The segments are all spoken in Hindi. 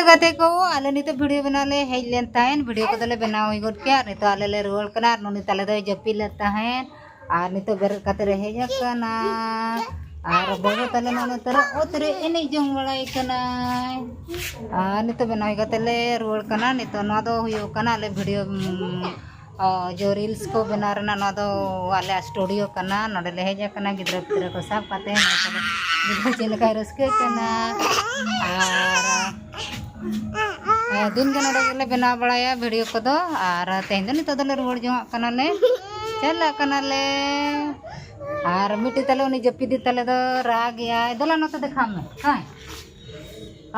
गाते को आले नितो वीडियो बनाले हेज लेन ताहेन वीडियो को तले बनाव हुई गड के नितो आले ले रुवाड़ कना नोनी तले दो जपी ले ताहेन आर नितो बेर काते रे हेज कना आर बाबू तले नोनी तरे ओतरे एने जंग बड़ाई कना आर नितो बनाव हुई गाते ले रुवाड़ कना नितो नो दो हुयो कना ले वीडियो जो रील्स को बना रना ना दो वाले स्टूडियो कना नोडे ले हेज कना गिद्रा पिद्रा को साफ काते हैं गिद्रा चेल का रस्के कना आर दिन के नोडे ले बना बड़ाया वीडियो को दो आर तेहन दो नितो दले रुवाड़ जोंग कना ले चला कना ले आर मिट्टी तले उनी जपीदी तले दो राग या दला नोते देखा में हां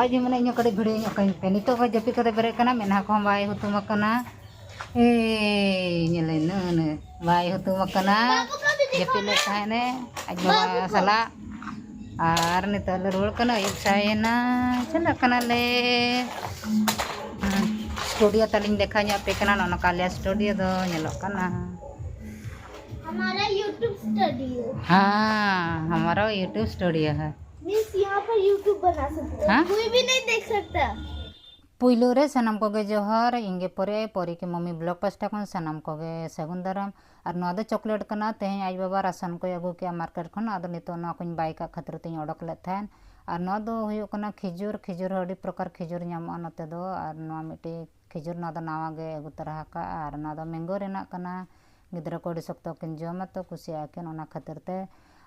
आज मने इन कड़े भिडियो इन कहीं पे नितो को जपी कते बेरे कना मेना को बाय हुतुम कना ए नेले न बाय हुतुम कना जपी ले थाने आज बाबा सला आर नितो ले रुवाड़ कना एक सायना चला कना ले स्टूडियो तलिंग देखा nya पे कना न कालिया स्टूडियो दो नेलो कना हमारा YouTube स्टूडियो। हाँ हमारा YouTube स्टूडियो है। मीन्स यहाँ पर YouTube बना सकते हैं। कोई भी नहीं देख सकता। पुइलो रे सनम कोगे जोहर इंगे परी के मम्मी ब्लॉग पास्टा कोन सनम कोगे सगुन दाराम और नोदे चॉकलेट कना तेहे आज बाबा राशन को अगु के मार्केट खन आदो नितो ना कोन बाइक खातिर ते ओडक ले थान और नोदो हुयो कना खिजुर अडी प्रकार खिजुर नामो नते दो और नो मिटी खिजुर नोदो नावा गे अगु तरह का और नोदो मैंगो रेना कना गिद्रा को सख्त किन जमा तो कुसिया किन ओना खातिर ते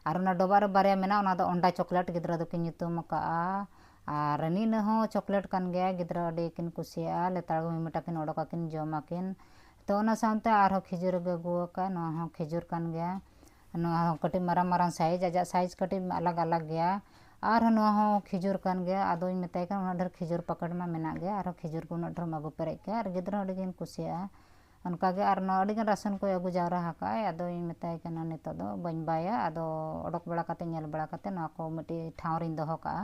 और ना डोबार बारे मेना ओना दो अंडा चॉकलेट गिद्रा दो किन nyutum का और नीन हो चॉकलेट कान गया गिद्रा अडी किन कुसिया लेतागो मिटा किन ओडका किन जमा किन तो ओना सानते आरो खिजुर गगु का नो हो खिजुर कान गया नो हो कटी मारांग मारांग साइज आजा साइज कटी अलग अलग गया और नो हो खिजुर कान गया आदो मेताय का ओना ढेर खिजुर पकड़ में मेना गया और खिजुर को ओना ढेर मागो पेरे के और गिद्रा अडी किन कुसिया उनका के और अड़ी राशन को अगु जावरा हका आदो मेताय कना नितो दो बन बाया आदो ओडक बड़ा काते नेल बड़ा काते ना को मिटी ठाव रिन दोहो का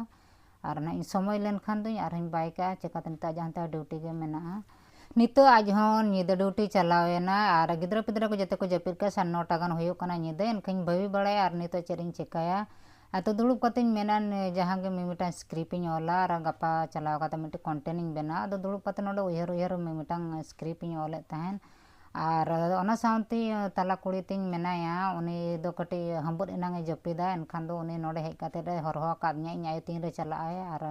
और ना इन समय लेन खान दुई और इन बाइका चेकाते नितो जहांता ड्यूटी के मेना नितो आज होन निदा ड्यूटी चलावेना और गिद्रा पिद्रा को जते को जपिर का 9:30 गान होयो कना निदा एनखिन भावी बड़ाया और नितो चेरिंग चेकाया तो दुड़ुब कते मेना जहां के मिमिटा स्क्रिप्टिंग ओला और गपा चलाव काते मिटी कंटेनिंग बेना आदो दुड़ुब कते नोडे उयहर मिमिटा स्क्रिप्टिंग ओले ताहेन और ओना साउंती तला कुड़ी तिंग मेनाया उनी दो कटी हंबुद इनांगे जपिदा एनखान दो उनी नोडे हेज काते रे हरहो कादnya इnya आयो तिन रे चला आय और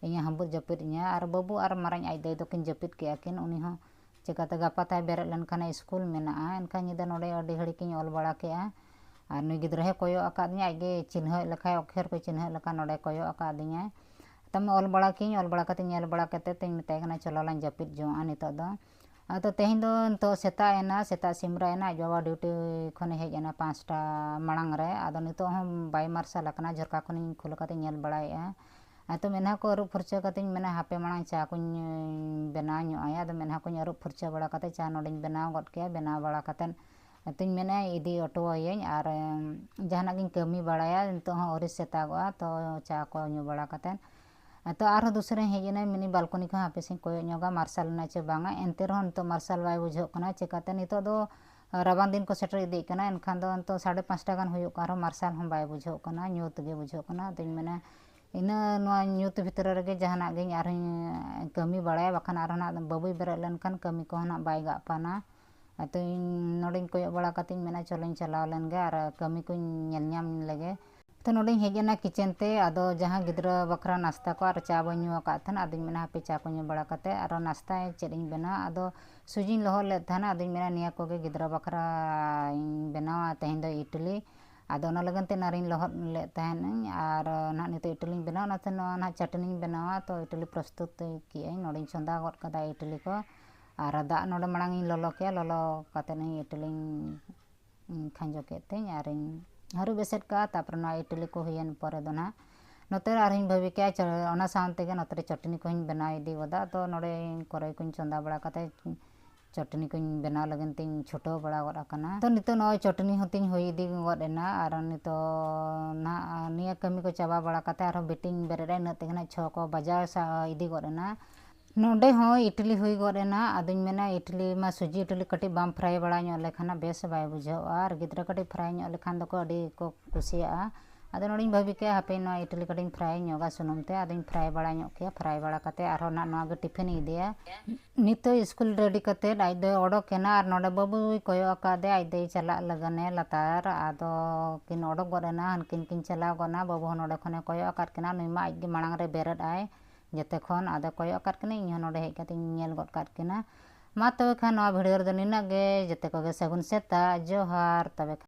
इnya हंबुद जपिद इnya और बाबू और माराñ aj दई दो किन जपिद के आकिन उनी हो चिकाते गपा ताय बेरे लेनखान स्कूल मेना एनखान निदा नोडे अडी घड़ी किन ओल बड़ा के और नुई गिद्रा हे कोयो आकादnya आगे चिन्ह लखाय अक्षर को चिन्ह लखा नोडे कोयो आकादnya तम ओल बड़ा किन ओल बड़ा काते नेल बड़ा कते तिंग मेताय कना चलो लाइन जपिद जो नितो दो तो तेहन दो तो सेता एना सेता सिमरा एना बाबा ड्यूटी खने हेज एना 5टा मांग रे आदो नितो हम बाय मार्शल लकना झरका खनि खुल काते नेल बड़ाया तो मेना को अरुप फुरचा काते मेना हापे मांग चा को बेना ᱧᱚᱜ आया तो मेना को अरुप फुरचा बड़ा काते चा नोडिन बेना गद के बेना बड़ा काते तुम मेना इदी ऑटो आयें और जहाना गिन कमी बड़ाया तो हो ओरि सेता गआ तो चा को ᱧᱩ बड़ा काते तो आरो दूसरे हेजना मिनी बालकनी का हापे सिंह कोयो ᱧᱚᱜᱟ मार्शल ना चे बांगा एनते रहन तो मार्शल बाय बुझो कना चेकाते नितो दो राबान दिन को सेटर इदी कना एनखान दो तो 5:30 गान हुयो का मार्शल हम बाय बुझो कना ᱧᱩᱛ गे बुझो कना तो मेना इना नोआ ᱧᱩᱛ भितर रे जहाना गे आर कमी बड़ाया बखान आर ना बाबुई बेरे लेनखान कमी को ना बाय गा पाना तो नोडिन कोयो बड़ा काते मेना चलों चलाव लेन गे और कमी को नेल ᱧᱟᱢ लेगे तो नोडिन हेजना किचन ते आदो जहां गिद्रा बखरा नाश्ता को और चा बन्यू आकाथन आदिन मेना पे चा को ᱧᱩ बड़ा काते और नाश्ता चेरिंग बेना आदो सुजिन लहो ले थाना आदिन मेना निया को गे गिद्रा बखरा बेनावा तेहन दो इडली आदो ना लगन ते नारिन लहो ले तहन और ना नितो इडली बेना ना ते ना चटनी बेनावा तो इडली प्रस्तुत की नोडिन चंदा गद कदा इडली को और दा नोडे मांग ललो के ललो काते नहीं इडली खांजो केते और हरू बेसेट का तापर ना इडली को हुयन परे दो ना नोते आरहिन भाबी के ओना सानते के नोते चटनी को बना इदी वदा तो नोडे करे कुन चंदा बड़ा काते चटनी को बना लगन तिन छोटो बड़ा गड आकना तो नितो नो चटनी होतिन होई इदी गडना और नितो ना निया कमी को चाबा बड़ा काते आरो बिटिंग बेरे नते ना 6 को बाजार सा इदी गडना नोडे हो इडली हुई गडना आदिन मेना इडली मा सुजी इडली कटी बाम फ्राई बड़ा ᱧᱚᱜ लेखाना बेस बाय बुझो और गिद्रा कटी फ्राई ᱧᱚᱜ लेखान दको अडी को कुसिया ᱟᱫᱚ ᱱᱚᱰᱮᱧ ᱵᱷᱟᱵᱤ ᱠᱮᱜᱼᱟ ᱦᱟᱯᱮ ᱱᱚᱣᱟ ᱤᱰᱞᱤ ᱠᱟᱹᱴᱤᱧ ᱯᱷᱨᱟᱭ ᱧᱚᱜᱟ ᱥᱩᱱᱩᱢ ᱛᱮ ᱟᱫᱚᱧ ᱯᱷᱨᱟᱭ ᱵᱟᱲᱟ ᱧᱚᱜ ᱠᱮᱭᱟ ᱯᱷᱨᱟᱭ ᱵᱟᱲᱟ ᱠᱟᱛᱮ ᱟᱨᱦᱚᱸ ᱱᱚᱣᱟ ᱜᱮ ᱴᱤᱯᱷᱤᱱ ᱤᱫᱤᱭᱟ ᱱᱤᱛᱚᱜ ᱥᱠᱩᱞ ᱨᱮᱰᱤ ᱠᱟᱛᱮ ᱟᱡ ᱫᱚᱭ ᱚᱰᱚᱠᱮᱱᱟ ᱟᱨ ᱱᱚᱰᱮ ᱵᱟᱹᱵᱩᱭ ᱠᱚᱭᱚᱜ ᱟᱠᱟᱫᱮ ᱟᱡ ᱫᱚᱭ ᱪᱟᱞᱟᱜ ᱞᱟᱹᱜᱤᱫ ᱞᱟᱛᱟᱨ ᱟᱫᱚ ᱠᱤᱱ ᱚᱰᱚᱠ ᱜᱚᱫ ᱮᱱᱟ ᱦᱟᱱᱠᱤᱱ ᱠᱤᱱ ᱪᱟᱞᱟᱣ ᱜᱚᱫᱱᱟ ᱵᱟᱹᱵᱩ ᱦᱚᱸ ᱱᱚᱰᱮ ᱠᱷᱚᱱᱮ ᱠᱚᱭᱚᱜ ᱟᱠᱟᱫ ᱠᱤᱱᱟ ᱱᱩᱭ ᱢᱟ ᱟᱡᱜᱮ ᱢᱟᱲᱟᱝ ᱨᱮ ᱵᱮᱨᱮᱫ ᱟᱭ ᱡᱚᱛᱚ ᱠᱷᱚᱱ ᱟᱫᱚ ᱠᱚᱭᱚᱜ ᱟᱠᱟᱫ ᱠᱤᱱᱟᱹᱧ ᱤᱧᱦᱚᱸ ᱱᱚᱰᱮ ᱦᱮᱡ ᱠᱟᱛᱮ ᱤᱧ ᱧᱮᱞ ᱜᱚᱫ ᱠᱟᱫ ᱠᱤᱱᱟ ᱢᱟ ᱛᱚᱵᱮ ᱠᱷᱟᱱ ᱱᱚᱣᱟ ᱵᱷᱤᱰᱤᱭᱳ ᱨᱮᱫᱚ ᱱᱤᱱᱟᱹᱜ ᱜᱮ ᱡᱚᱛᱚ ᱠᱚᱜᱮ ᱥᱟᱹᱜᱩᱱ ᱥᱮᱛᱟᱜ ᱡᱚᱦᱟᱨ ᱛᱚᱵᱮ